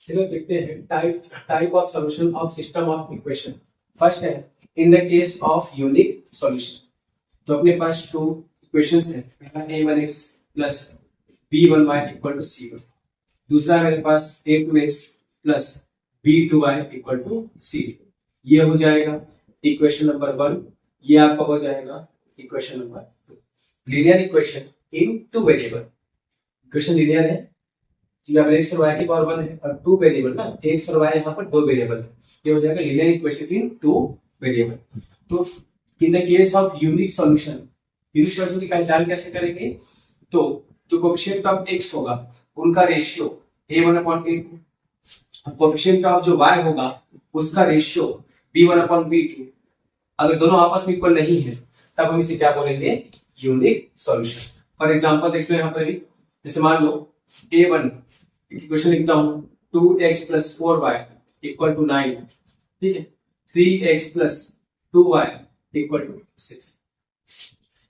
चलो देखते हैं type of solution of system of equation. First है in the case of unique solution. तो अपने पास टू इक्वेशंस है, पहला a1x plus b1y equal to c1, दूसरा मेरे पास a2x plus b2y equal to c। ये हो जाएगा इक्वेशन नंबर 1, ये आपका हो जाएगा equation number 2। Linear equation in two variable. Equation linear है क्योंकि x और y की पावर 1 है और 2 वेरिएबल ना, x और y यहाँ पर 2 वेरिएबल है। ये हो जाएगा लीनियर इक्वेशन इन 2 वेरिएबल। तो इन the case of unique solution, unique solution की पहचान कैसे करेंगे? तो जो कोएफिशिएंट ऑफ x होगा उनका रेशियो a1/a2, कोएफिशिएंट ऑफ जो y होगा उसका रेशियो b1/b2। अगर दोनों आपस में इक्वल नहीं है तब हम इसे क्या बोलेंगे? Unique solution. फॉर एग्जांपल देख लो यहाँ पर भी, जैसे मान लो a1 इक्वेशन लिखता हूं 2x plus 4y equal to 9, ठीक है, 3x plus 2y equal to 6।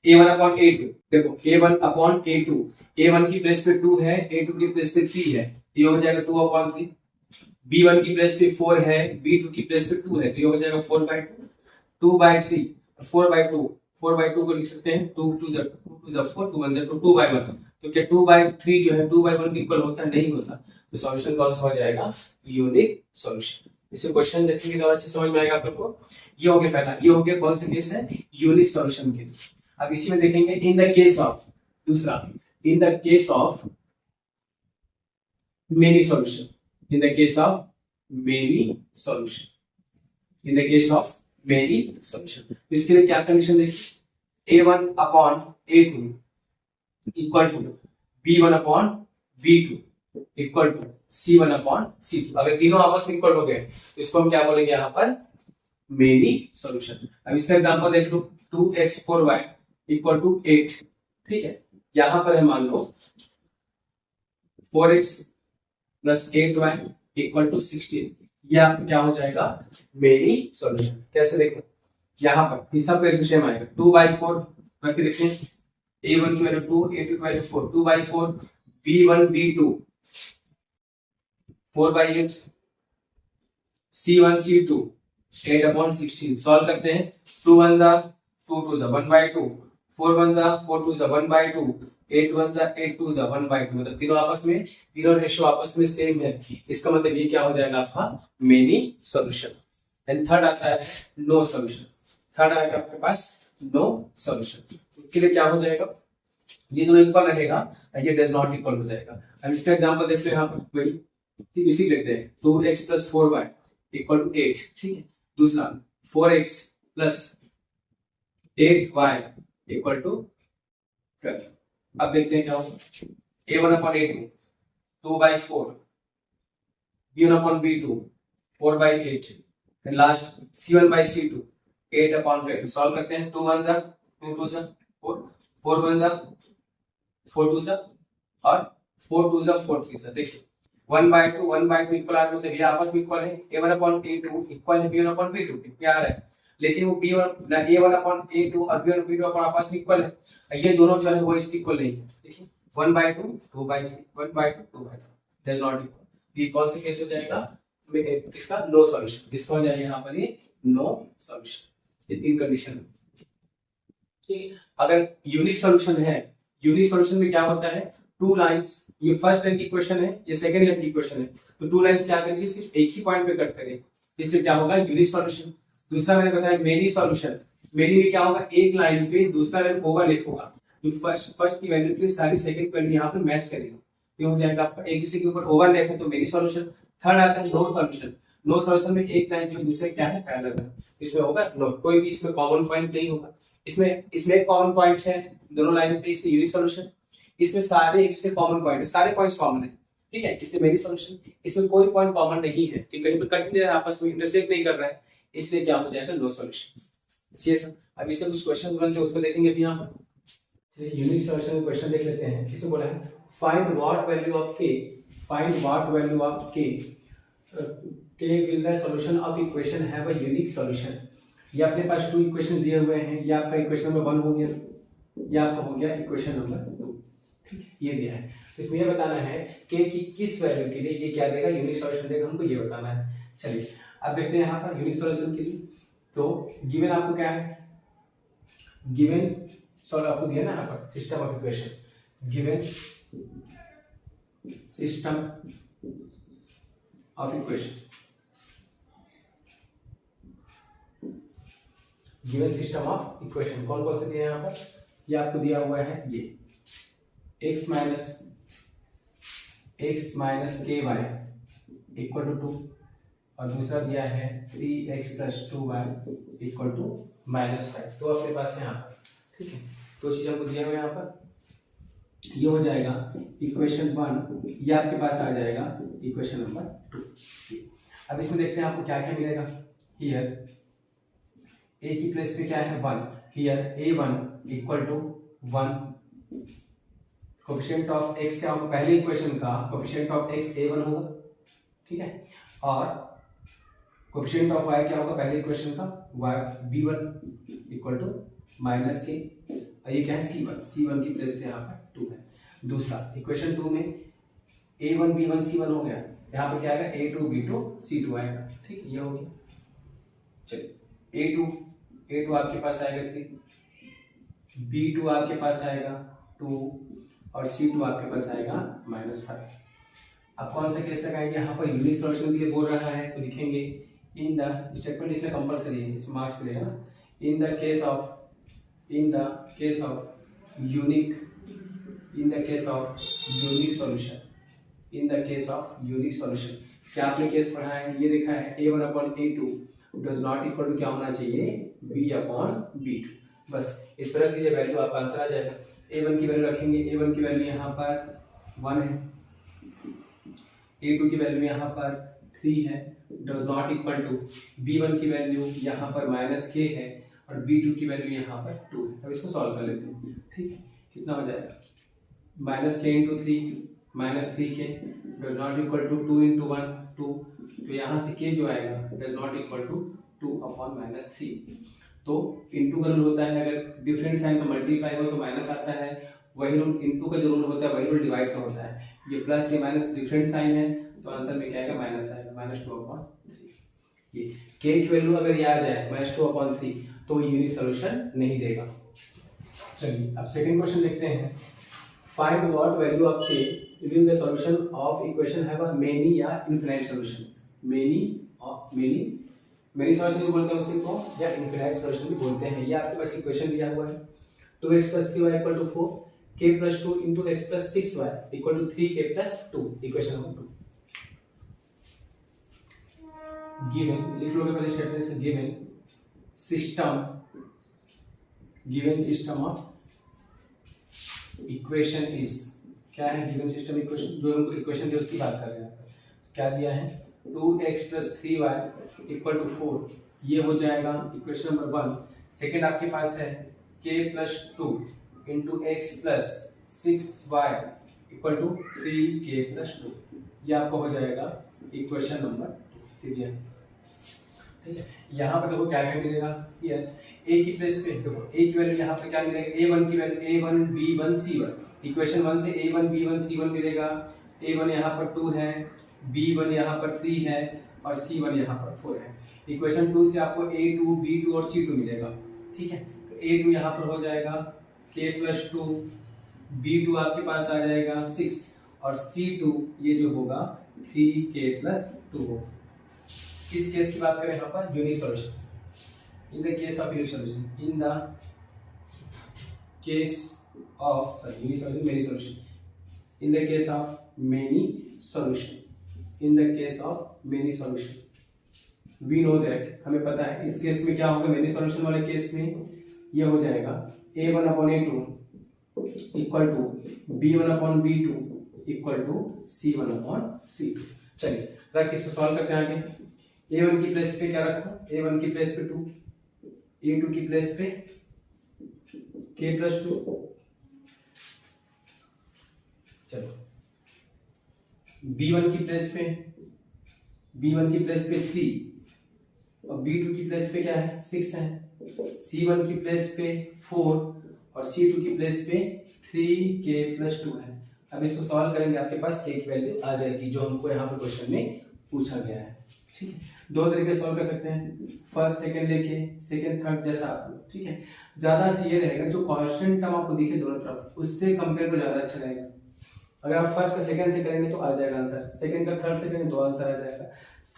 a1/a2 देखो, a1/a2, a1 की प्लेस पे 2 है, a2 की प्लेस पे 3 है, ये हो जाएगा 2/3। b1 की प्लेस पे 4 है, b2 की प्लेस पे 2 है, तो ये हो जाएगा 4/2, 2/3 और 4/2। 4/2 को लिख सकते हैं 2 2 4, 2 1 2/1। तो क्या 2/3 जो है 2/1 के इक्वल होता है? नहीं होता। तो सॉल्यूशन कौन सा हो जाएगा? Unique solution. इसे क्वेश्चन देखेंगे तो अच्छे समझ में आएगा आप लोग को। ये हो गया पहला, ये हो गया कौन सा केस है? यूनिक सॉल्यूशन के लिए। अब इसी में देखेंगे इन द केस ऑफ, दूसरा इन the case of many solution, in the case of many solution, in the case of many solution. इसके लिए क्या कंडीशन देखिए, a1/a2 equal to b1/b2 equal to c1/c2। अगर तीनों आपस में इक्वल हो गए तो इसको हम क्या बोलेंगे यहाँ पर? Many solution. अब इसका एग्जांपल देख लो, 2x 4y इक्वल टू 8, ठीक है, यहां पर है मान लो 4x plus 8y equal to 16। यह आपका क्या हो जाएगा? Many solution. कैसे देखो, यहां पर इस सब का सेम आएगा, 2/4 रख के देखते हैं, a1 की वैल्यू 2, a2 की value 4, 2/4, b1 b2 4/8, c1 c2 8/16। Solve करते हैं, 2 1 जा 2 2 जा 1/2, 4 1 जा 4 2 जा 1/2, 8 1 जा 8 2 जा 1/2। मतलब तीनों आपस में, तीनों रेशियो आपस में सेम है। इसका मतलब ये क्या हो जाएगा आपका? Many solution. एंड थर्ड आता है नो सॉल्यूशन। थर्ड आएगा आपके पास नो सॉल्यूशन। इसके लिए क्या हो जाएगा? ये दोनों इक्वल रहेगा, ये डज नॉट इक्वल हो जाएगा। अब इसका एग्जांपल देख लो यहाँ पर, वही इसी लेते हैं, 2x plus 4y equal to 8, ठीक है, दूसरा 4x plus 8y equal to 12। अब देखते हैं क्या होगा, a1/a2 2/4, b1/b2 4/8, फिर लास्ट c1/c2 8/12। सॉल्व करते हैं, 2 1 जा 2 2 जा 4, 4 1 जा 4 2 जा और 4 2 जा 4 3 जा। देखिए 1/2 इक्वल आ रहा है, ये आपस में इक्वल है, a1/a2 इक्वल है b1/b2, क्या आ रहा है? लेकिन वो a1/a2 और b1/b2 आपस में इक्वल है, ये दोनों जो है वो इसके इक्वल नहीं है। देखिए 1/2 2/3, 1/2 2/3, डज नॉट इक्वल। ये कौन सा केस हो जाएगा? इसका नो सॉल्यूशन। किसका हो जाएगा यहाँ पर? ये नो सॉल्यूशन। ये तीन कंडीशन है, ठीक है। अगर यूनिक सॉल्यूशन है, यूनिक सॉल्यूशन में क्या होता है? टू लाइंस, ये फर्स्ट लाइन की इक्वेशन है, ये सेकंड लाइन की इक्वेशन है, तो टू लाइंस क्या करेंगे? सिर्फ एक ही पॉइंट पे कट करेंगे, इसलिए क्या होगा? Unique solution. दूसरा मैंने बताया मेनी सॉल्यूशन। मेनी में क्या होगा? एक लाइन पे दूसरा लाइन ओवरलैप होगा, जो फर्स्ट की वैल्यू के सारी सेकंड की वैल्यू यहाँ पे मैच करेगी, ये हो जाएगा आपका एक दूसरे के ऊपर ओवरलैप है, तो मेनी सॉल्यूशन। थर्ड आता है नो सॉल्यूशन। नो सॉल्यूशन में एक लाइन जो है दूसरे क्या है? पैरेलल है, इसमें होगा नो, कोई भी इसमें कॉमन पॉइंट नहीं होगा। इसमें एक कॉमन पॉइंट है दोनों लाइन पे, इसलिए यूनिक सॉल्यूशन। इसमें सारे एक दूसरे कॉमन पॉइंट है, सारे पॉइंट्स कॉमन है, ठीक है, इसलिए मेनी सॉल्यूशन। इसमें कोई पॉइंट कॉमन नहीं है कि कहीं पे कट नहीं रहा है, आपस में इंटरसेक्ट नहीं कर रहा है, इसलिए क्या हो जाएगा? No solution. ये सब अब इससे कुछ क्वेश्चन बनते हैं, उसको देखेंगे अभी यहाँ पर। यूनिक सॉल्यूशन क्वेश्चन देख लेते हैं। किसको बोला है? Find what value of k, find what value of k will the solution of equation have a unique solution। ये अपने पास टू इक्वेशन दिए हुए हैं, ये आपका इक्वेशन नंबर 1 हो गया, ये आपका हो गया इक्वेशन नंबर 2। ठीक है, ये दिया है। तो इसमें ये बताना है k की किस वैल्यू के लिए ये क्या देगा, यूनिक सॉल्यूशन देगा, हमको ये बताना है। चलिए अब देखते हैं यहाँ पर यूनिक सॉल्यूशन के लिए। तो गिवन आपको क्या है, गिवन सॉल्व आपको दिया ना यहाँ पर system of equation, given system of equation, given system of equation कौन कौन से दिए हैं यहाँ पर, ये आपको दिया हुआ है ये x माइनस के वाई इक्वल टू 2 और दूसरा दिया है 3x plus 2y equal to -5। तो अपने पास है यहाँ पर, ठीक है, दो चीज हमको दिया हुआ है यहाँ पर। ये हो जाएगा इक्वेशन 1, ये आपके पास आ जाएगा इक्वेशन नंबर 2। अब इसमें देखते हैं आपको क्या क्या मिलेगा। हियर a की प्लेस पे क्या है 1, here a1 equal to 1, coefficient of x क्या होगा, पहले इक्वेशन का कोफिशिएंट ऑफ x a1 होगा, ठीक है, और कोफिशिएंट ऑफ y क्या होगा, पहले इक्वेशन का y b1 equal to minus के, और ये क्या है c1 की प्लेस पे यहाँ पर 2 है। दूसरा इक्वेशन 2 में a1 b1 c1 हो गया, यहाँ पर क्या आएगा a2 b2 c2 आएगा, ठीक, ये हो गया। चलिए a2 आपके पास आएगा 3, b2 आपके पास आएगा 2 और c2 आपके पास आएगा -5। अब कौन सा केस लगाएंगे, यहाँ पर यूनिक सॉल्यूशन भी बोल रहा है तो लिखेंगे इन द स्टेटमेंट लिखना कंपलसरी है, इसमें मार्क्स मिलेगा ना। इन the case of unique solution, क्या आपने केस पढ़ा है, ये देखा है a1/a2 does not equal to क्या होना चाहिए b/b2, बस इस पर रख दीजिए वैल्यू, आपका आंसर आ जाएगा। a1 की वैल्यू रखेंगे, a1 की वैल्यू यहाँ पर 1 है, a2 की वैल्यू यहाँ पर 3 है, does not equal to b1 की वैल्यू यहाँ पर -k है और b2 की वैल्यू यहाँ पर 2 है। अब इसको सॉल्व कर लेते हैं, ठीक है, कितना हो जाएगा -k into 3 does not equal to 2 into 1 2, तो यहाँ से k जो आएगा डज नॉट इक्वल टू 2/-3। तो इंटू का रूल होता है, अगर डिफरेंट साइन का मल्टीप्लाई हो तो माइनस आता है, वही रूल इंटू का जो रूल होता है वही रूल डिवाइड का होता है। ये प्लस ये माइनस डिफरेंट साइन है तो आंसर में क्या आएगा माइनस आएगा, -2/3। ये k की वैल्यू अगर ये आ जाए -2/3 तो यूनिक सॉल्यूशन नहीं देगा। चलिए अब सेकंड क्वेश्चन देखते हैं। Find what value of k if the solution of equation have a many या इनफिनिट सॉल्यूशन। मेनी सॉल्यूशन भी बोलते हैं उसी को, या इनफिनिट सॉल्यूशन भी बोलते हैं। ये आपके पास इक्वेशन दिया हुआ है 2x + 3y = 4, k + 2 * x + 6y = 3k + 2, equation number 2। Given लिख लोगे पहले स्टेटमेंट से, given system of equation is, क्या है गिवन सिस्टम इक्वेशन, जो हमको इक्वेशन दी उसकी बात कर रहे हैं। क्या दिया है 2x + 3y = 4, ये हो जाएगा इक्वेशन नंबर 1। सेकंड आपके पास है k + 2 * x + 6y = 3k + 2, ये आपको हो जाएगा इक्वेशन नंबर 2, ठीक है। यहाँ पर देखो क्या क्या मिलेगा, ये a की प्लेस पे देखो a की वैल्यू यहाँ पे क्या मिलेगा, a1 की value a1 b1 c1, equation 1 से a1 b1 c1 मिलेगा। a1 यहाँ पर 2 है, b1 यहाँ पर 3 है और c1 यहाँ पर 4 है। इक्वेशन 2 से आपको a2 b2 और c2 मिलेगा, ठीक है। तो a2 यहाँ पर हो जाएगा k + 2, b2 आपके पास आ जाएगा 6 और c2 ये जो होगा 3k + 2 होगा। किस केस की बात करें यहाँ पर, unique solution. In the case of unique solution, in the case of unique solution many solution, in the case of many solution, in the case of many solution we know that, हमें पता है इस case में क्या होगा, many solution वाले case में ये हो जाएगा a1/a2 = b1/b2 = c1/c2। चलिए रख इसको सॉल्व करते हैं आगे। a1 की प्लेस पे क्या रखो, a1 की प्लेस पे 2, a2 की प्लेस पे k + 2, चलो b1 की प्लेस पे 3 और b2 की प्लेस पे क्या है 6 है, c1 की प्लेस पे 4 और c2 की प्लेस पे 3k+2 है। अब इसको सॉल्व करेंगे, आपके पास k की वैल्यू आ जाएगी जो हमको यहाँ पर क्वेश्चन में पूछा गया है। ठीक है, दो तरीके से सॉल्व कर सकते हैं, फर्स्ट सेकंड लेके, सेकंड थर्ड जैसा आप लोग। ठीक है, ज्यादा अच्छा ये रहेगा जो कांस्टेंट टर्म आपको दिखे दोनों तरफ उससे कंपेयर को ज्यादा अच्छा रहेगा। अगर आप फर्स्ट का सेकंड से करेंगे तो आ जाएगा आंसर, सेकंड का थर्ड से करेंगे तो आंसर आ जाएगा।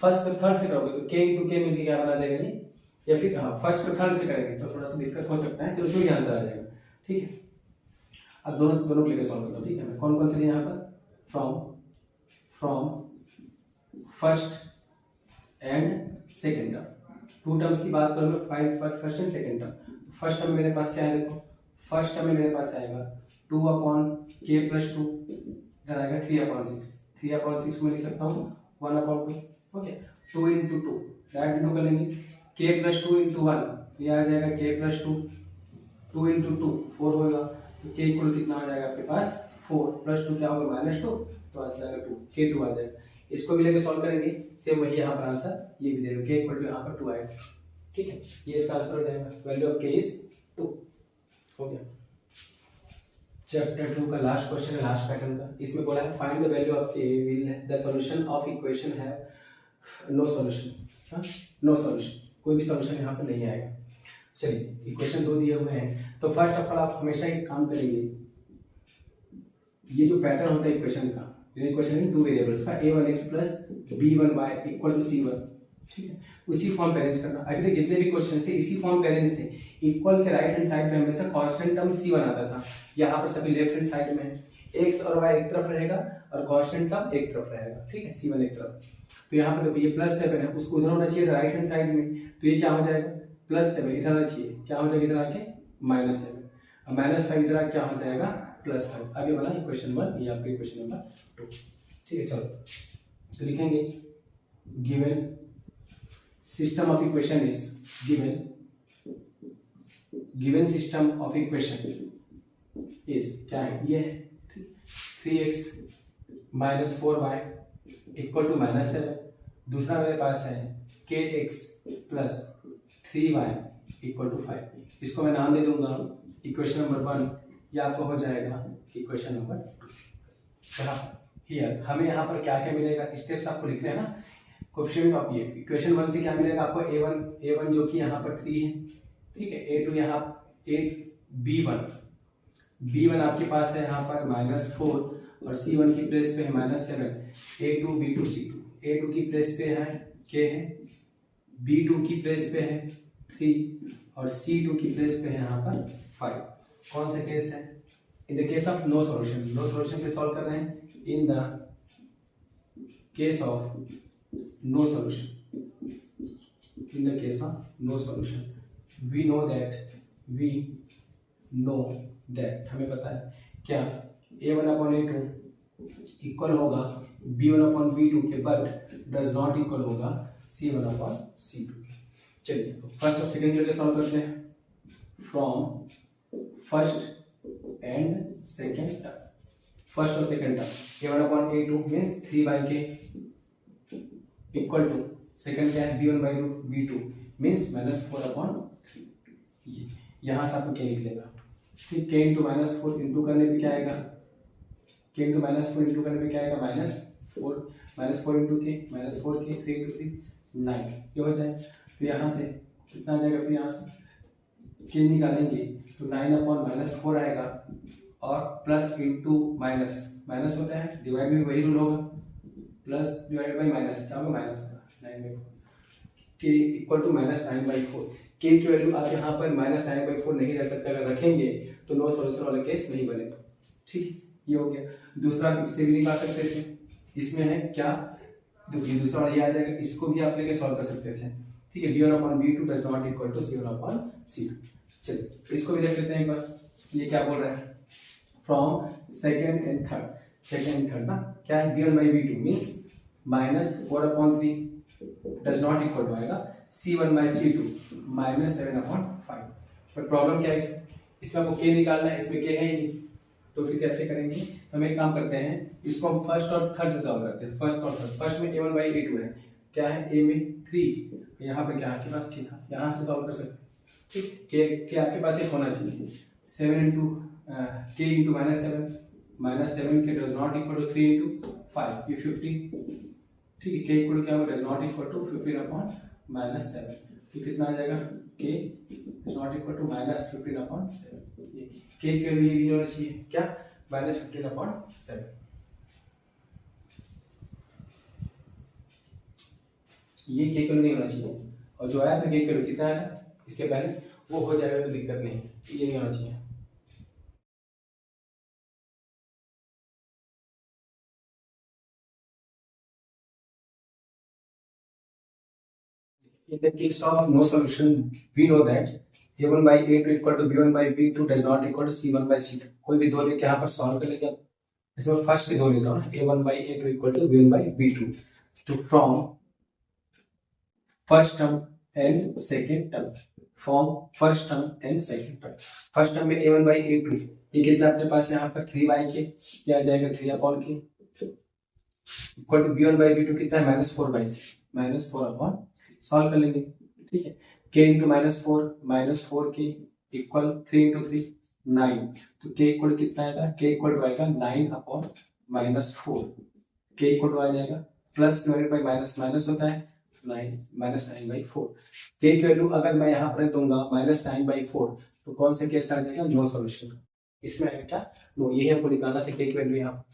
फर्स्ट का थर्ड से करोगे तो k × k मिलकर क्या बना देगा नहीं, या फिर हाँ फर्स्ट का थर्ड से करेंगे तो थोड़ा सा दिक्कत हो सकता है, तो उसमें भी आंसर आ जाएगा। ठीक है, अब दोनों को लेकर सॉल्व करता हूँ। ठीक है, कौन कौन से लिए यहाँ पर, from first and second term, two terms की बात करूँ, find first and second term. First term में मेरे पास क्या है, देखो फर्स्ट टर्म में मेरे पास आएगा 2/k+2, इधर आएगा 3/6, 3/6 में लिख सकता हूँ 1/2। ओके, 2 × 2 डायरेक्ट इंटू कर लेंगे, k+2 × 1 ये आ जाएगा k+2, 2 × 2 4 होगा, तो k इक्वल कितना आ जाएगा आपके पास 4 + 2 क्या होगा -2, तो आ जाएगा 2, k2 आ जाएगा। इसको भी लेके सॉल्व करेंगे, सेम वही यहाँ पर आंसर ये भी देगा, k इक्वल यहाँ पर 2 आएगा। ठीक है, ये इसका आंसर हो जाएगा, वैल्यू ऑफ k इज 2। हो गया, चैप्टर 2 का लास्ट क्वेश्चन है, लास्ट पैटर्न का। इसमें बोला है find the value of k will the solution of equation है नो सॉल्यूशन, नो सॉल्यूशन, कोई भी सॉल्यूशन यहाँ पर नहीं आएगा। चलिए, इक्वेशन 2 दिए हुए हैं, तो फर्स्ट ऑफ ऑल आप हमेशा एक काम करेंगे, ये जो पैटर्न होता है इक्वेशन का, इक्वेशन इन 2 वेरिएबल्स का a1x + b1y = c1। ठीक है, उसी फॉर्म पे अरेंज करना। अभी तक जितने भी क्वेश्चन थे इसी फॉर्म पे अरेंज थे। इक्वल के राइट हैंड साइड पे हमेशा कांस्टेंट टर्म c1 आता था, यहाँ पर सभी लेफ्ट हैंड साइड में है, x और y एक तरफ रहेगा और कांस्टेंट टर्म एक तरफ रहेगा। ठीक है, c1 एक तरफ, तो यहाँ पर देखो ये +7 है, उसको उधर होना चाहिए राइट हैंड साइड में, तो ये क्या हो जाएगा +7, इधर आना चाहिए, क्या हो जाएगा इधर आके -7, और -5 इधर आके क्या हो जाएगा +5। आगे बना इक्वेशन 1, ये आपका इक्वेशन नंबर 2। ठीक है, चलो तो लिखेंगे given system of equation is given system of equation is क्या है, ये 3x - 4y = -7। दूसरा मेरे पास है kx + 3y = 5। इसको मैं नाम दे दूंगा इक्वेशन नंबर 1, ये आपको हो जाएगा इक्वेशन नंबर 2। हियर हमें यहाँ पर क्या क्या मिलेगा, स्टेप्स आपको लिखने हैं ना, कोएफिशिएंट ऑफ ये इक्वेशन 1 से क्या मिलेगा आपको, a1 जो कि यहाँ पर 3 है। ठीक है, a2 यहाँ b1 आपके पास है यहाँ पर -4 और c1 की प्लेस पे है -7, a2 b2 c2, a2 की प्लेस पे है k है, b2 की प्लेस पे है 3 और c2 की प्लेस पे है यहाँ पर 5। कौन सा केस है, in the case of no solution, no solution पे सॉल्व कर रहे हैं। In the case of no solution, in the case of no solution we know that हमें पता है क्या, a1/a2 इक्वल होगा b1/b2 के, बट डज नॉट इक्वल होगा c1/c2। चलिए फर्स्ट और सेकंड के सॉल्व करते हैं, from first and second term. First और second term a1/a2 means 3/k equal to, second क्या है b1/b2 मीन्स -4/3। यहाँ से आपको k निकलेगा, ठीक, k × -4 इंटू करने पे क्या आएगा, k × -4 इंटू करने पे क्या आएगा -4 इंटू k, -4k, 3 × 3 9, ये हो जाए। तो यहाँ से कितना आ जाएगा, फिर यहाँ से k निकालेंगे तो 9/-4 आएगा, और प्लस इंटू माइनस होता है, डिवाइड में वही रूल होगा, प्लस डिवाइड बाई माइनस क्या होगा, माइनस होगा 9/4, k इक्वल टू -9/4। k की वैल्यू आप यहाँ पर -9/4 नहीं रख सकते, अगर रखेंगे तो नो सॉल्यूशन वाला केस नहीं बनेगा। ठीक, ये हो गया। दूसरा इससे भी निकाल सकते थे, इसमें है क्या, देखिए दूसरा वाला ये आ जाएगा, इसको भी आप लेके सॉल्व कर सकते थे। ठीक है, b1/b2 does not equal to c1/c2। चलिए इसको भी देख लेते हैं एक बार, ये क्या बोल रहा है, फ्रॉम सेकेंड एंड थर्ड ना, क्या है b1/b2 means -4/3 does not equal to आएगा c1/c2 -7/5। पर प्रॉब्लम क्या है, इसमें आपको k निकालना है, इसमें k है ही नहीं, तो फिर कैसे करेंगे, तो हम एक काम करते हैं, इसको हम फर्स्ट और थर्ड से सॉल्व करते हैं। फर्स्ट और थर्ड, फर्स्ट में a1/a2 है, क्या है a में 3, यहाँ पे क्या आपके पास k, यहाँ से सॉल्व कर सकते हैं। ठीक, k आपके पास एक होना चाहिए, 7 × k इंटू -7 के does not equal to 3 into 5 ये 15, ठीक है। k इक्वल क्या होगा, does not equal to 15 upon -7, तो कितना आ जाएगा, k does not equal to -15 upon 7, ये k के लिए ये होना चाहिए क्या, -15 अपॉन 7, ये k के लिए नहीं होना चाहिए, और जो आया था k के लिए कितना आया इसके पहले वो हो जाएगा तो दिक्कत नहीं, ये नहीं होना चाहिए। In the case of no solution, we know that a1 by a2 equal to b1 by b2 does not equal to c1 by c2। कोई भी दो लेके यहाँ पर सॉल्व कर लेते हैं, इसमें फर्स्ट के दो लेता हूँ, a1 by a2 equal to b1 by b2, तो from first term and second term, from first term and second term, first term में a1 by a2 ये कितना अपने पास यहाँ पर 3 के क्या आ जाएगा 3 अपॉन के equal to b1 by b2 कितना है -4 अपॉन, सॉल्व कर लेंगे, ठीक है। k इंटू -4 के इक्वल 3 इंटू 3 9, तो k इक्वल कितना आएगा, k इक्वल आएगा 9 अपॉन -4, k इक्वल आ जाएगा plus divided by minus, minus होता है 9 k की वैल्यू अगर मैं यहाँ पर दूंगा -9/4 तो कौन से केस आ जाएगा, नो सॉल्यूशन, इसमें आएगा क्या, नो, ये हमको निकालना था k की वैल्यू यहाँ